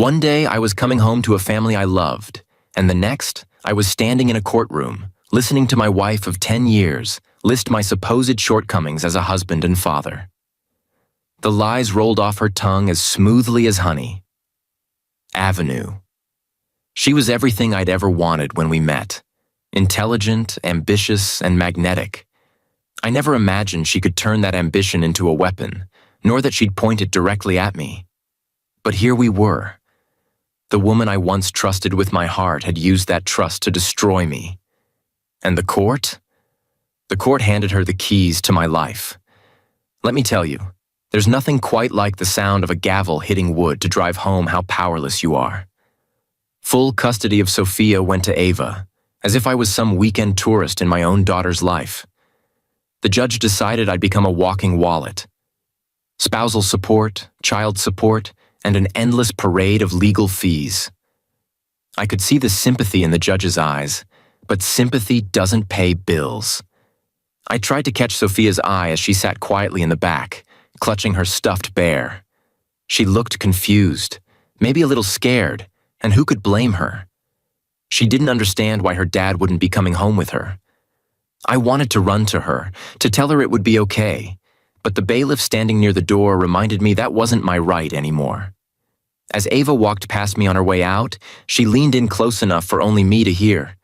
One day, I was coming home to a family I loved, and the next, I was standing in a courtroom, listening to my wife of 10 years list my supposed shortcomings as a husband and father. The lies rolled off her tongue as smoothly as honey. Avenue. She was everything I'd ever wanted when we met. Intelligent, ambitious, and magnetic. I never imagined she could turn that ambition into a weapon, nor that she'd point it directly at me. But here we were. The woman I once trusted with my heart had used that trust to destroy me. And the court? The court handed her the keys to my life. Let me tell you, there's nothing quite like the sound of a gavel hitting wood to drive home how powerless you are. Full custody of Sophia went to Ava, as if I was some weekend tourist in my own daughter's life. The judge decided I'd become a walking wallet. Spousal support, child support, and an endless parade of legal fees. I could see the sympathy in the judge's eyes, but sympathy doesn't pay bills. I tried to catch Sophia's eye as she sat quietly in the back, clutching her stuffed bear. She looked confused, maybe a little scared, and who could blame her? She didn't understand why her dad wouldn't be coming home with her. I wanted to run to her, to tell her it would be okay, but the bailiff standing near the door reminded me that wasn't my right anymore. As Ava walked past me on her way out, she leaned in close enough for only me to hear.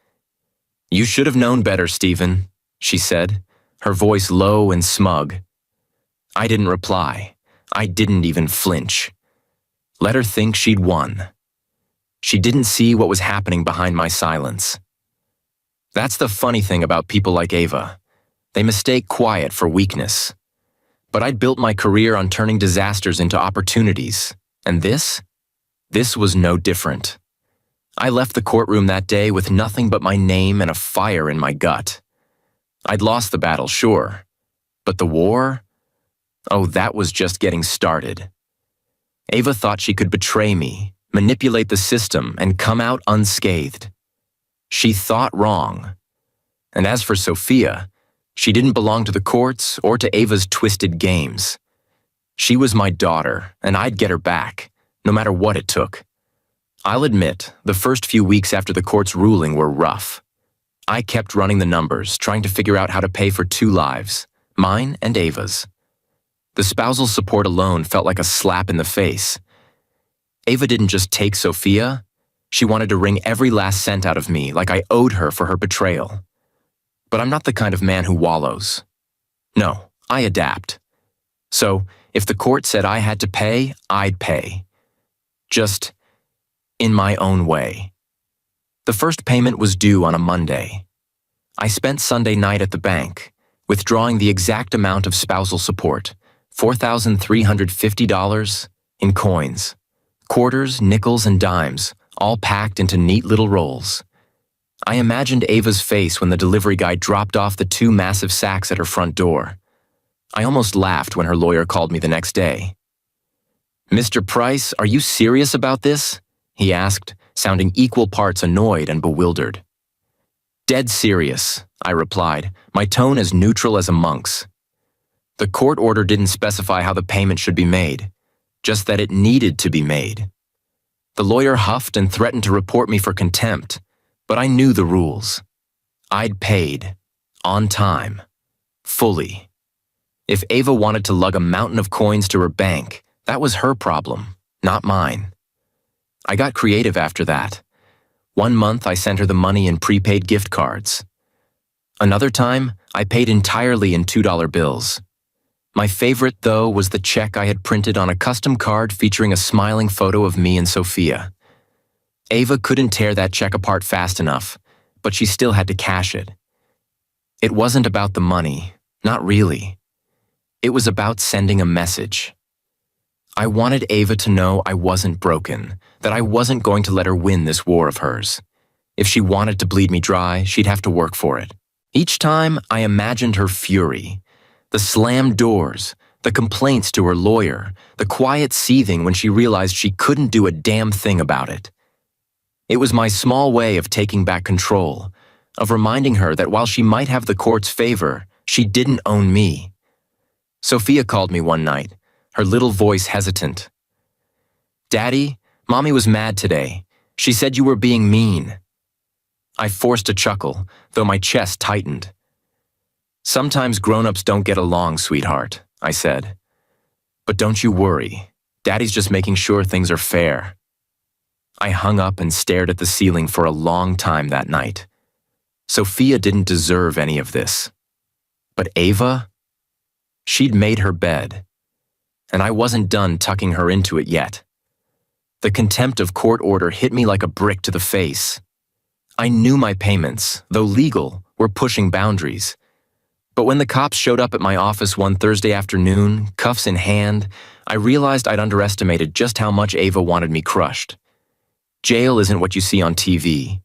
"You should have known better, Stephen," she said, her voice low and smug. I didn't reply. I didn't even flinch. Let her think she'd won. She didn't see what was happening behind my silence. That's the funny thing about people like Ava. They mistake quiet for weakness. But I'd built my career on turning disasters into opportunities, and this was no different. I left the courtroom that day with nothing but my name and a fire in my gut. I'd lost the battle, sure, but the war? Oh, that was just getting started. Ava thought she could betray me, manipulate the system, and come out unscathed. She thought wrong. And as for Sophia, she didn't belong to the courts or to Ava's twisted games. She was my daughter, and I'd get her back, no matter what it took. I'll admit, the first few weeks after the court's ruling were rough. I kept running the numbers, trying to figure out how to pay for 2 lives, mine and Ava's. The spousal support alone felt like a slap in the face. Ava didn't just take Sophia, she wanted to wring every last cent out of me like I owed her for her betrayal. But I'm not the kind of man who wallows. No, I adapt. So, if the court said I had to pay, I'd pay. Just in my own way. The first payment was due on a Monday. I spent Sunday night at the bank, withdrawing the exact amount of spousal support, $4,350 in coins, quarters, nickels, and dimes, all packed into neat little rolls. I imagined Ava's face when the delivery guy dropped off the 2 massive sacks at her front door. I almost laughed when her lawyer called me the next day. "Mr. Price, are you serious about this?" he asked, sounding equal parts annoyed and bewildered. "Dead serious," I replied, my tone as neutral as a monk's. The court order didn't specify how the payment should be made, just that it needed to be made. The lawyer huffed and threatened to report me for contempt, but I knew the rules. I'd paid, on time, fully. If Ava wanted to lug a mountain of coins to her bank, that was her problem, not mine. I got creative after that. One month I sent her the money in prepaid gift cards. Another time, I paid entirely in $2 bills. My favorite, though, was the check I had printed on a custom card featuring a smiling photo of me and Sophia. Ava couldn't tear that check apart fast enough, but she still had to cash it. It wasn't about the money, not really. It was about sending a message. I wanted Ava to know I wasn't broken, that I wasn't going to let her win this war of hers. If she wanted to bleed me dry, she'd have to work for it. Each time, I imagined her fury. The slammed doors, the complaints to her lawyer, the quiet seething when she realized she couldn't do a damn thing about it. It was my small way of taking back control, of reminding her that while she might have the court's favor, she didn't own me. Sophia called me one night, her little voice hesitant. "Daddy, Mommy was mad today. She said you were being mean. I forced a chuckle, though my chest tightened. Sometimes grown-ups don't get along, sweetheart, I said. But don't you worry. Daddy's just making sure things are fair. I hung up and stared at the ceiling for a long time that night. Sophia didn't deserve any of this. But Ava? She'd made her bed, and I wasn't done tucking her into it yet. The contempt of court order hit me like a brick to the face. I knew my payments, though legal, were pushing boundaries. But when the cops showed up at my office one Thursday afternoon, cuffs in hand, I realized I'd underestimated just how much Ava wanted me crushed. Jail isn't what you see on TV.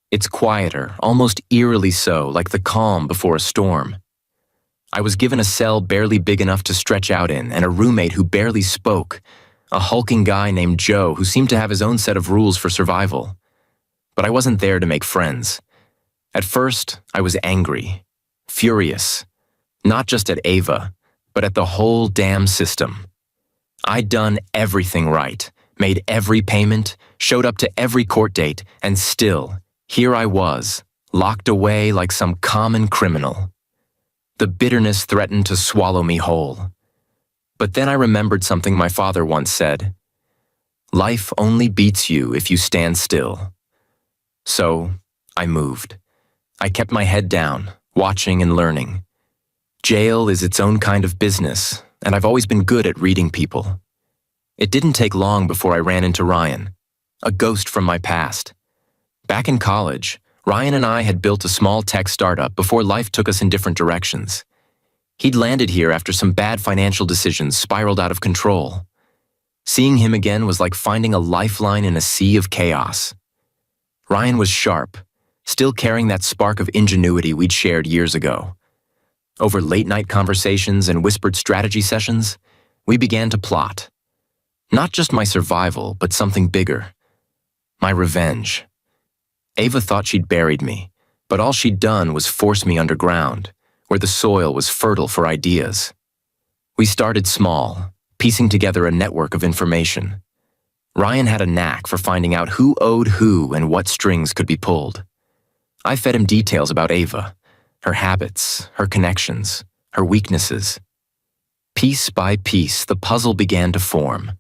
It's quieter, almost eerily so, like the calm before a storm. I was given a cell barely big enough to stretch out in, and a roommate who barely spoke, a hulking guy named Joe who seemed to have his own set of rules for survival. But I wasn't there to make friends. At first, I was angry, furious, not just at Ava, but at the whole damn system. I'd done everything right, made every payment, showed up to every court date, and still, here I was, locked away like some common criminal. The bitterness threatened to swallow me whole. But then I remembered something my father once said. Life only beats you if you stand still. So, I moved. I kept my head down, watching and learning. Jail is its own kind of business, and I've always been good at reading people. It didn't take long before I ran into Ryan, a ghost from my past. Back in college, Ryan and I had built a small tech startup before life took us in different directions. He'd landed here after some bad financial decisions spiraled out of control. Seeing him again was like finding a lifeline in a sea of chaos. Ryan was sharp, still carrying that spark of ingenuity we'd shared years ago. Over late-night conversations and whispered strategy sessions, we began to plot. Not just my survival, but something bigger. My revenge. Ava thought she'd buried me, but all she'd done was force me underground, where the soil was fertile for ideas. We started small, piecing together a network of information. Ryan had a knack for finding out who owed who and what strings could be pulled. I fed him details about Ava, her habits, her connections, her weaknesses. Piece by piece, the puzzle began to form.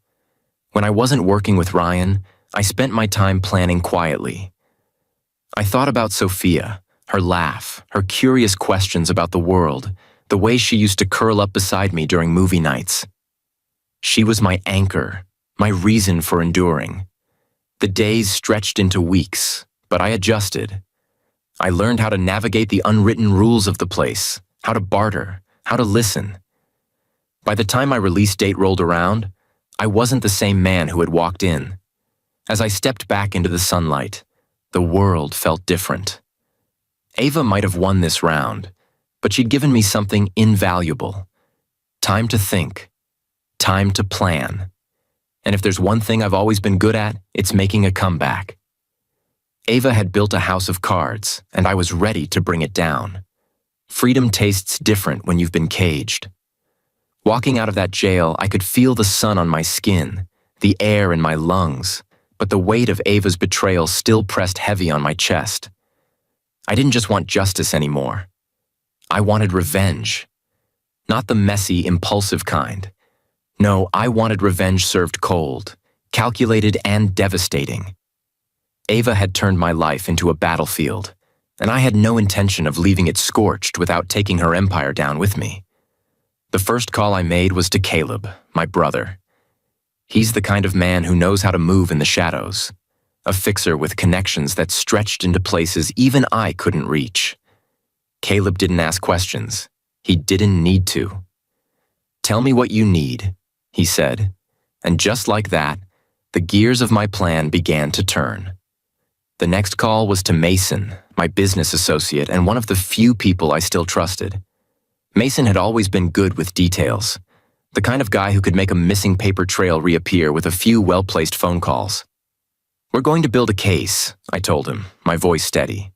When I wasn't working with Ryan, I spent my time planning quietly. I thought about Sophia, her laugh, her curious questions about the world, the way she used to curl up beside me during movie nights. She was my anchor, my reason for enduring. The days stretched into weeks, but I adjusted. I learned how to navigate the unwritten rules of the place, how to barter, how to listen. By the time my release date rolled around, I wasn't the same man who had walked in. As I stepped back into the sunlight, the world felt different. Ava might have won this round, but she'd given me something invaluable. Time to think. Time to plan. And if there's one thing I've always been good at, it's making a comeback. Ava had built a house of cards, and I was ready to bring it down. Freedom tastes different when you've been caged. Walking out of that jail, I could feel the sun on my skin, the air in my lungs, but the weight of Ava's betrayal still pressed heavy on my chest. I didn't just want justice anymore. I wanted revenge. Not the messy, impulsive kind. No, I wanted revenge served cold, calculated and devastating. Ava had turned my life into a battlefield, and I had no intention of leaving it scorched without taking her empire down with me. The first call I made was to Caleb, my brother. He's the kind of man who knows how to move in the shadows, a fixer with connections that stretched into places even I couldn't reach. Caleb didn't ask questions. He didn't need to. "Tell me what you need," he said, and just like that, the gears of my plan began to turn. The next call was to Mason, my business associate and one of the few people I still trusted. Mason had always been good with details, the kind of guy who could make a missing paper trail reappear with a few well-placed phone calls. "We're going to build a case," I told him, my voice steady.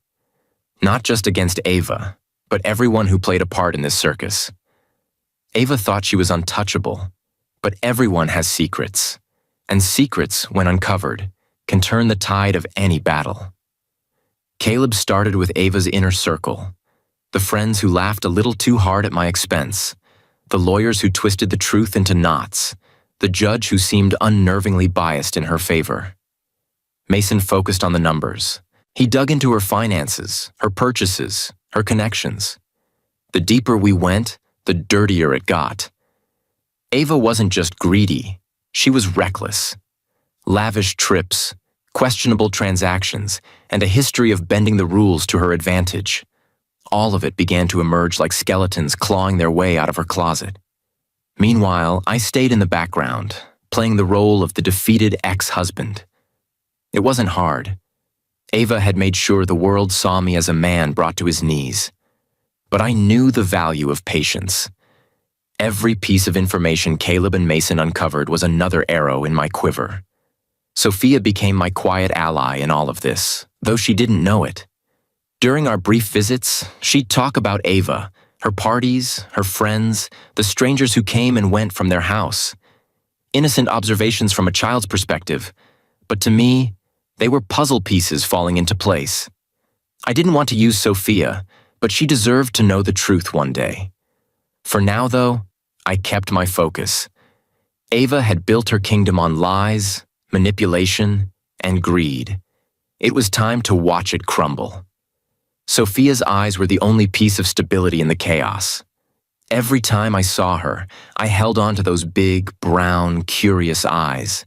"Not just against Ava, but everyone who played a part in this circus. Ava thought she was untouchable, but everyone has secrets. And secrets, when uncovered, can turn the tide of any battle. Caleb started with Ava's inner circle, the friends who laughed a little too hard at my expense, the lawyers who twisted the truth into knots, the judge who seemed unnervingly biased in her favor. Mason focused on the numbers. He dug into her finances, her purchases, her connections. The deeper we went, the dirtier it got. Ava wasn't just greedy, she was reckless. Lavish trips, questionable transactions, and a history of bending the rules to her advantage. All of it began to emerge like skeletons clawing their way out of her closet. Meanwhile, I stayed in the background, playing the role of the defeated ex-husband. It wasn't hard. Ava had made sure the world saw me as a man brought to his knees. But I knew the value of patience. Every piece of information Caleb and Mason uncovered was another arrow in my quiver. Sophia became my quiet ally in all of this, though she didn't know it. During our brief visits, she'd talk about Ava, her parties, her friends, the strangers who came and went from their house. Innocent observations from a child's perspective, but to me, they were puzzle pieces falling into place. I didn't want to use Sophia, but she deserved to know the truth one day. For now, though, I kept my focus. Ava had built her kingdom on lies, manipulation, and greed. It was time to watch it crumble. Sophia's eyes were the only piece of stability in the chaos. Every time I saw her, I held on to those big, brown, curious eyes.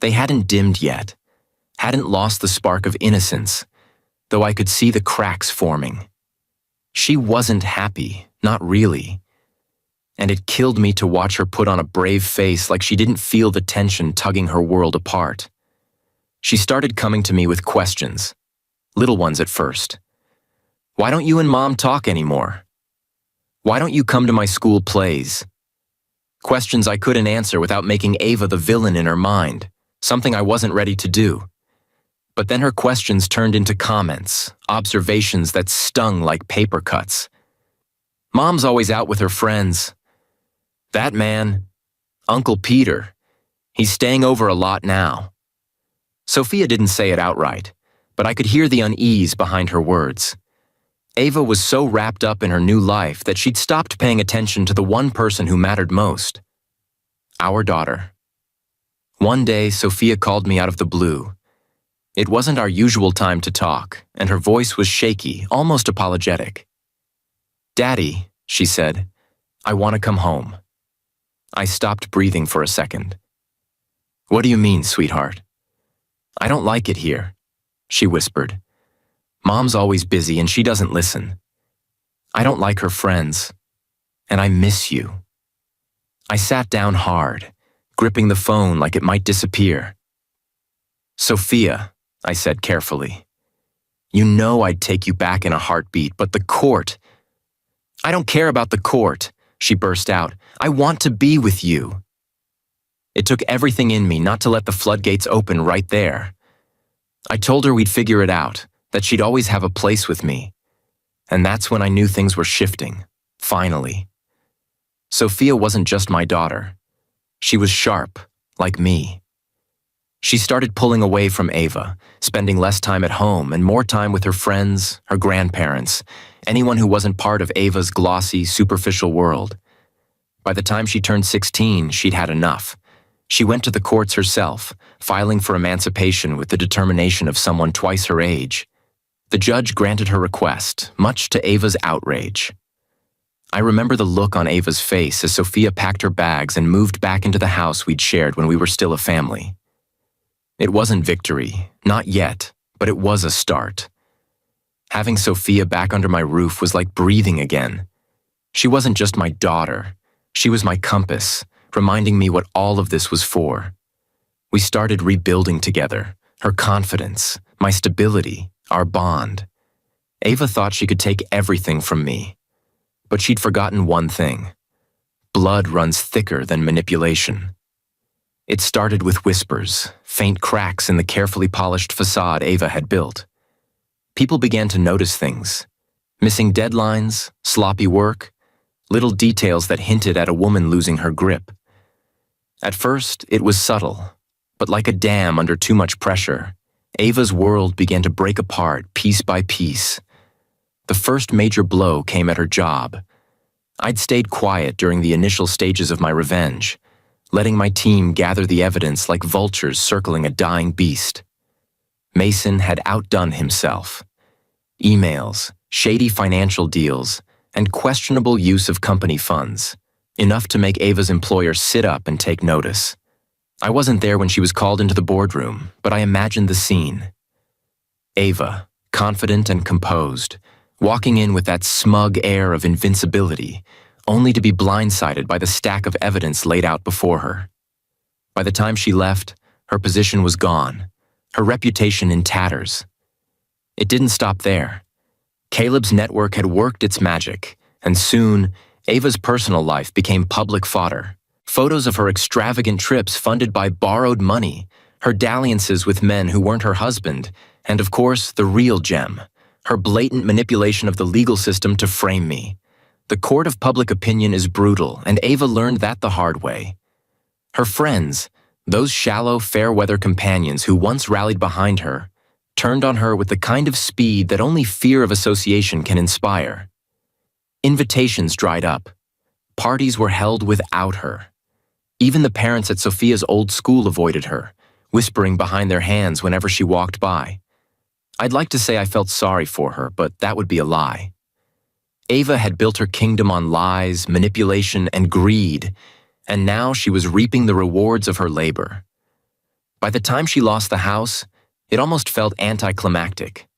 They hadn't dimmed yet, hadn't lost the spark of innocence, though I could see the cracks forming. She wasn't happy, not really. And it killed me to watch her put on a brave face like she didn't feel the tension tugging her world apart. She started coming to me with questions, little ones at first. Why don't you and Mom talk anymore? Why don't you come to my school plays? Questions I couldn't answer without making Ava the villain in her mind, something I wasn't ready to do. But then her questions turned into comments, observations that stung like paper cuts. Mom's always out with her friends. That man, Uncle Peter, he's staying over a lot now. Sophia didn't say it outright, but I could hear the unease behind her words. Ava was so wrapped up in her new life that she'd stopped paying attention to the one person who mattered most. Our daughter. One day, Sophia called me out of the blue. It wasn't our usual time to talk, and her voice was shaky, almost apologetic. "Daddy," she said, "I want to come home." I stopped breathing for a second. "What do you mean, sweetheart?" "I don't like it here," she whispered. "Mom's always busy and she doesn't listen. I don't like her friends, and I miss you." I sat down hard, gripping the phone like it might disappear. "Sophia," I said carefully, "you know I'd take you back in a heartbeat, but the court—" "I don't care about the court," she burst out. "I want to be with you." It took everything in me not to let the floodgates open right there. I told her we'd figure it out, that she'd always have a place with me. And that's when I knew things were shifting, finally. Sophia wasn't just my daughter. She was sharp, like me. She started pulling away from Ava, spending less time at home and more time with her friends, her grandparents, anyone who wasn't part of Ava's glossy, superficial world. By the time she turned 16, she'd had enough. She went to the courts herself, filing for emancipation with the determination of someone twice her age. The judge granted her request, much to Ava's outrage. I remember the look on Ava's face as Sophia packed her bags and moved back into the house we'd shared when we were still a family. It wasn't victory, not yet, but it was a start. Having Sophia back under my roof was like breathing again. She wasn't just my daughter, she was my compass, reminding me what all of this was for. We started rebuilding together, her confidence, my stability, our bond. Ava thought she could take everything from me, but she'd forgotten one thing. Blood runs thicker than manipulation. It started with whispers, faint cracks in the carefully polished facade Ava had built. People began to notice things. Missing deadlines, sloppy work, little details that hinted at a woman losing her grip. At first, it was subtle, But like a dam under too much pressure, Ava's world began to break apart piece by piece. The first major blow came at her job. I'd stayed quiet during the initial stages of my revenge, letting my team gather the evidence like vultures circling a dying beast. Mason had outdone himself. Emails, shady financial deals, and questionable use of company funds, enough to make Ava's employer sit up and take notice. I wasn't there when she was called into the boardroom, but I imagined the scene. Ava, confident and composed, walking in with that smug air of invincibility, only to be blindsided by the stack of evidence laid out before her. By the time she left, her position was gone, her reputation in tatters. It didn't stop there. Caleb's network had worked its magic, and soon, Ava's personal life became public fodder. Photos of her extravagant trips funded by borrowed money, her dalliances with men who weren't her husband, and of course, the real gem, her blatant manipulation of the legal system to frame me. The court of public opinion is brutal, and Ava learned that the hard way. Her friends, those shallow, fair-weather companions who once rallied behind her, turned on her with the kind of speed that only fear of association can inspire. Invitations dried up. Parties were held without her. Even the parents at Sophia's old school avoided her, whispering behind their hands whenever she walked by. I'd like to say I felt sorry for her, but that would be a lie. Ava had built her kingdom on lies, manipulation, and greed, and now she was reaping the rewards of her labor. By the time she lost the house, it almost felt anticlimactic.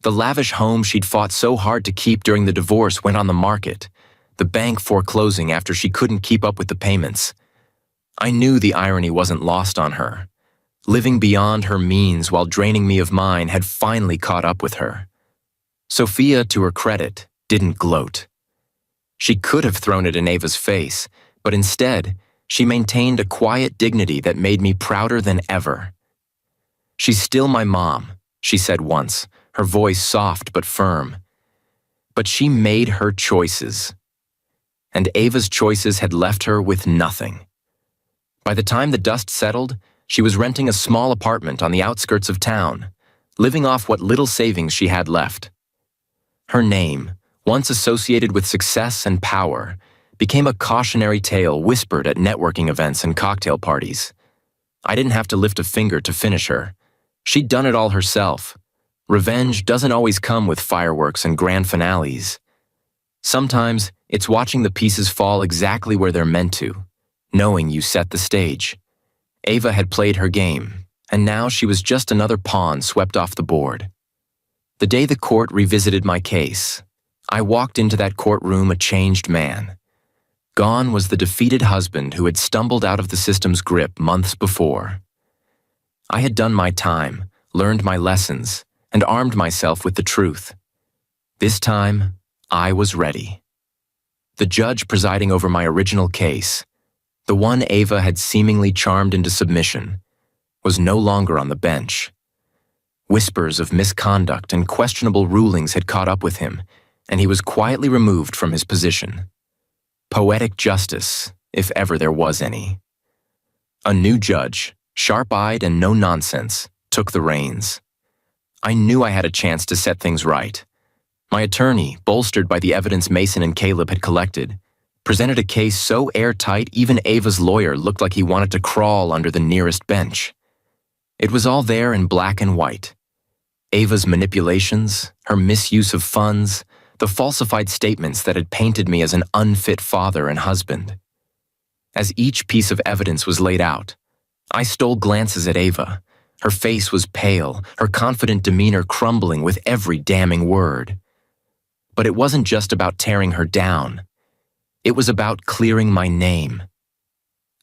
The lavish home she'd fought so hard to keep during the divorce went on the market, the bank foreclosing after she couldn't keep up with the payments. I knew the irony wasn't lost on her. Living beyond her means while draining me of mine had finally caught up with her. Sophia, to her credit, didn't gloat. She could have thrown it in Ava's face, but instead, she maintained a quiet dignity that made me prouder than ever. "She's still my mom," she said once, her voice soft but firm. But she made her choices. And Ava's choices had left her with nothing. By the time the dust settled, she was renting a small apartment on the outskirts of town, living off what little savings she had left. Her name, once associated with success and power, became a cautionary tale whispered at networking events and cocktail parties. I didn't have to lift a finger to finish her. She'd done it all herself. Revenge doesn't always come with fireworks and grand finales. Sometimes it's watching the pieces fall exactly where they're meant to, knowing you set the stage. Ava had played her game, and now she was just another pawn swept off the board. The day the court revisited my case, I walked into that courtroom a changed man. Gone was the defeated husband who had stumbled out of the system's grip months before. I had done my time, learned my lessons, and armed myself with the truth. This time, I was ready. The judge presiding over my original case, the one Ava had seemingly charmed into submission, was no longer on the bench. Whispers of misconduct and questionable rulings had caught up with him, and he was quietly removed from his position. Poetic justice, if ever there was any. A new judge, sharp-eyed and no-nonsense, took the reins. I knew I had a chance to set things right. My attorney, bolstered by the evidence Mason and Caleb had collected, presented a case so airtight even Ava's lawyer looked like he wanted to crawl under the nearest bench. It was all there in black and white. Ava's manipulations, her misuse of funds, the falsified statements that had painted me as an unfit father and husband. As each piece of evidence was laid out, I stole glances at Ava. Her face was pale, her confident demeanor crumbling with every damning word. But it wasn't just about tearing her down. It was about clearing my name.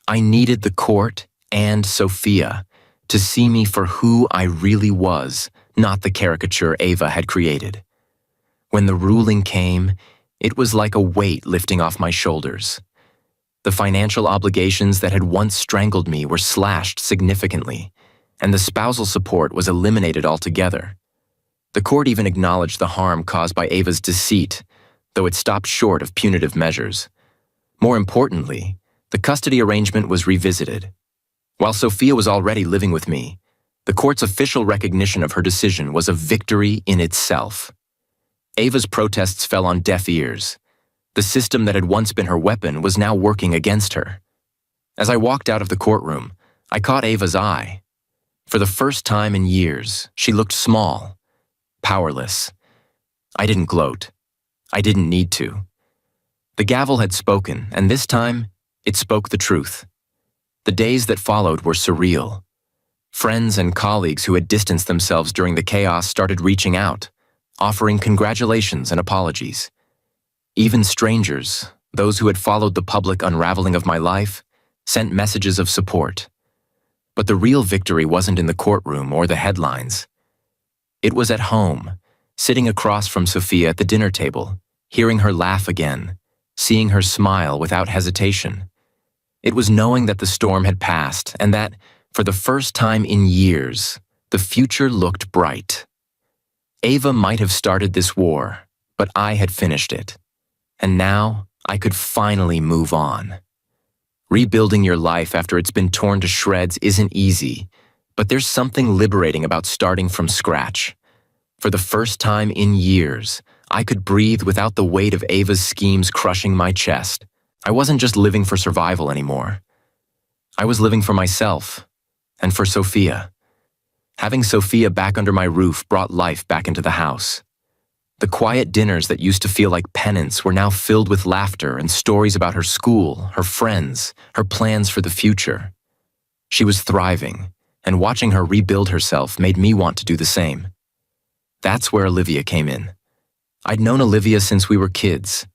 I needed the court and Sophia to see me for who I really was, not the caricature Ava had created. When the ruling came, it was like a weight lifting off my shoulders. The financial obligations that had once strangled me were slashed significantly, and the spousal support was eliminated altogether. The court even acknowledged the harm caused by Ava's deceit, though it stopped short of punitive measures. More importantly, the custody arrangement was revisited. While Sophia was already living with me, the court's official recognition of her decision was a victory in itself. Ava's protests fell on deaf ears. The system that had once been her weapon was now working against her. As I walked out of the courtroom, I caught Ava's eye. For the first time in years, she looked small, powerless. I didn't gloat. I didn't need to. The gavel had spoken, and this time, it spoke the truth. The days that followed were surreal. Friends and colleagues who had distanced themselves during the chaos started reaching out, offering congratulations and apologies. Even strangers, those who had followed the public unraveling of my life, sent messages of support. But the real victory wasn't in the courtroom or the headlines. It was at home, sitting across from Sophia at the dinner table, hearing her laugh again, seeing her smile without hesitation. It was knowing that the storm had passed and that, for the first time in years, the future looked bright. Ava might have started this war, but I had finished it. And now I could finally move on. Rebuilding your life after it's been torn to shreds isn't easy, but there's something liberating about starting from scratch. For the first time in years, I could breathe without the weight of Ava's schemes crushing my chest. I wasn't just living for survival anymore. I was living for myself, and for Sophia. Having Sophia back under my roof brought life back into the house. The quiet dinners that used to feel like penance were now filled with laughter and stories about her school, her friends, her plans for the future. She was thriving, and watching her rebuild herself made me want to do the same. That's where Olivia came in. I'd known Olivia since we were kids.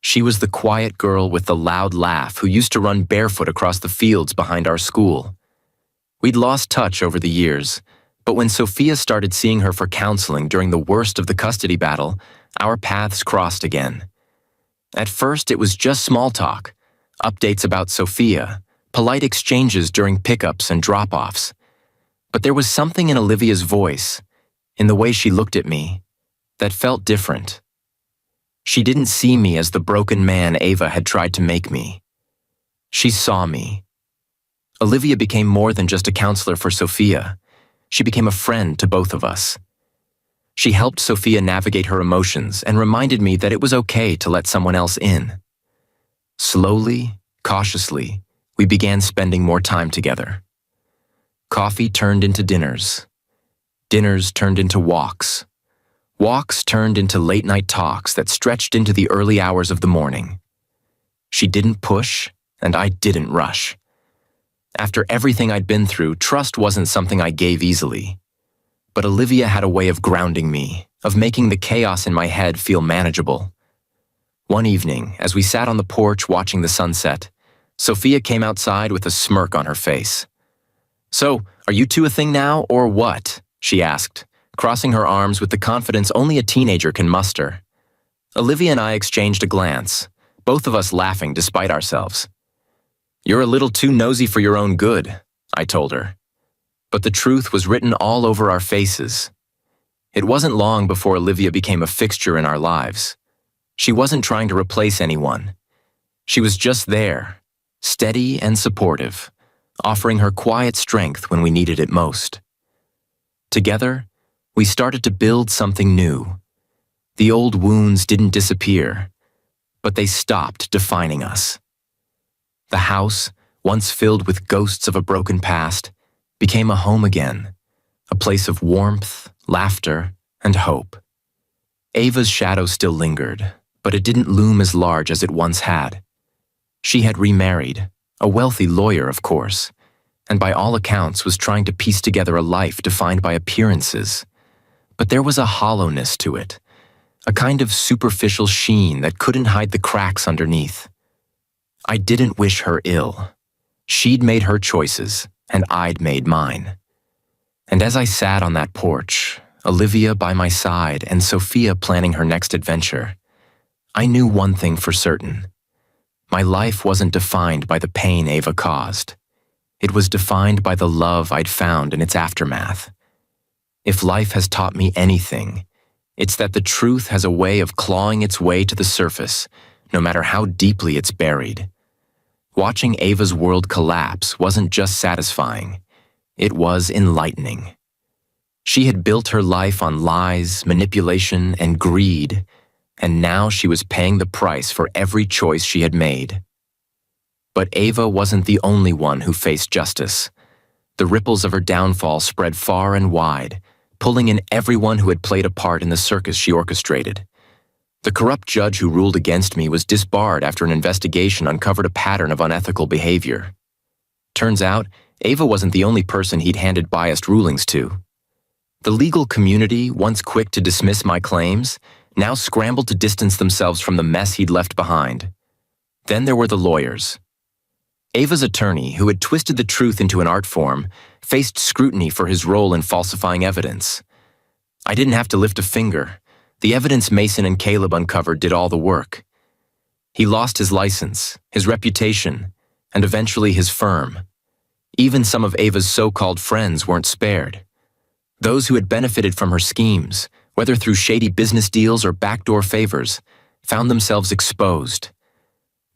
She was the quiet girl with the loud laugh who used to run barefoot across the fields behind our school. We'd lost touch over the years, but when Sophia started seeing her for counseling during the worst of the custody battle, our paths crossed again. At first, it was just small talk, updates about Sophia, polite exchanges during pickups and drop-offs. But there was something in Olivia's voice, in the way she looked at me, that felt different. She didn't see me as the broken man Ava had tried to make me. She saw me. Olivia became more than just a counselor for Sophia. She became a friend to both of us. She helped Sophia navigate her emotions and reminded me that it was okay to let someone else in. Slowly, cautiously, we began spending more time together. Coffee turned into dinners. Dinners turned into walks. Walks turned into late-night talks that stretched into the early hours of the morning. She didn't push, and I didn't rush. After everything I'd been through, trust wasn't something I gave easily. But Olivia had a way of grounding me, of making the chaos in my head feel manageable. One evening, as we sat on the porch watching the sunset, Sophia came outside with a smirk on her face. "So, are you two a thing now, or what?" she asked, crossing her arms with the confidence only a teenager can muster. Olivia and I exchanged a glance, both of us laughing despite ourselves. "You're a little too nosy for your own good," I told her. But the truth was written all over our faces. It wasn't long before Olivia became a fixture in our lives. She wasn't trying to replace anyone. She was just there, steady and supportive, offering her quiet strength when we needed it most. Together, we started to build something new. The old wounds didn't disappear, but they stopped defining us. The house, once filled with ghosts of a broken past, became a home again, a place of warmth, laughter, and hope. Ava's shadow still lingered, but it didn't loom as large as it once had. She had remarried, a wealthy lawyer, of course, and by all accounts was trying to piece together a life defined by appearances. But there was a hollowness to it, a kind of superficial sheen that couldn't hide the cracks underneath. I didn't wish her ill. She'd made her choices, and I'd made mine. And as I sat on that porch, Olivia by my side and Sophia planning her next adventure, I knew one thing for certain. My life wasn't defined by the pain Ava caused. It was defined by the love I'd found in its aftermath. If life has taught me anything, it's that the truth has a way of clawing its way to the surface, no matter how deeply it's buried. Watching Ava's world collapse wasn't just satisfying, it was enlightening. She had built her life on lies, manipulation, and greed, and now she was paying the price for every choice she had made. But Ava wasn't the only one who faced justice. The ripples of her downfall spread far and wide, pulling in everyone who had played a part in the circus she orchestrated. The corrupt judge who ruled against me was disbarred after an investigation uncovered a pattern of unethical behavior. Turns out, Ava wasn't the only person he'd handed biased rulings to. The legal community, once quick to dismiss my claims, now scrambled to distance themselves from the mess he'd left behind. Then there were the lawyers. Ava's attorney, who had twisted the truth into an art form, faced scrutiny for his role in falsifying evidence. I didn't have to lift a finger. The evidence Mason and Caleb uncovered did all the work. He lost his license, his reputation, and eventually his firm. Even some of Ava's so-called friends weren't spared. Those who had benefited from her schemes, whether through shady business deals or backdoor favors, found themselves exposed.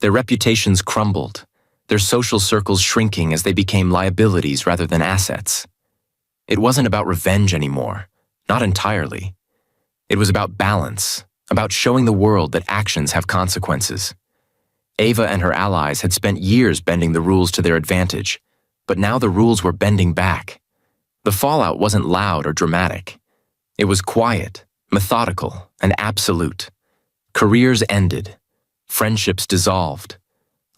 Their reputations crumbled, their social circles shrinking as they became liabilities rather than assets. It wasn't about revenge anymore, not entirely. It was about balance, about showing the world that actions have consequences. Ava and her allies had spent years bending the rules to their advantage, but now the rules were bending back. The fallout wasn't loud or dramatic. It was quiet, methodical, and absolute. Careers ended. Friendships dissolved.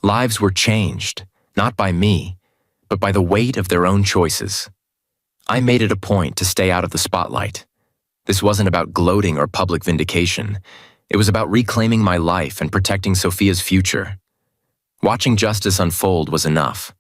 Lives were changed, not by me, but by the weight of their own choices. I made it a point to stay out of the spotlight. This wasn't about gloating or public vindication. It was about reclaiming my life and protecting Sophia's future. Watching justice unfold was enough.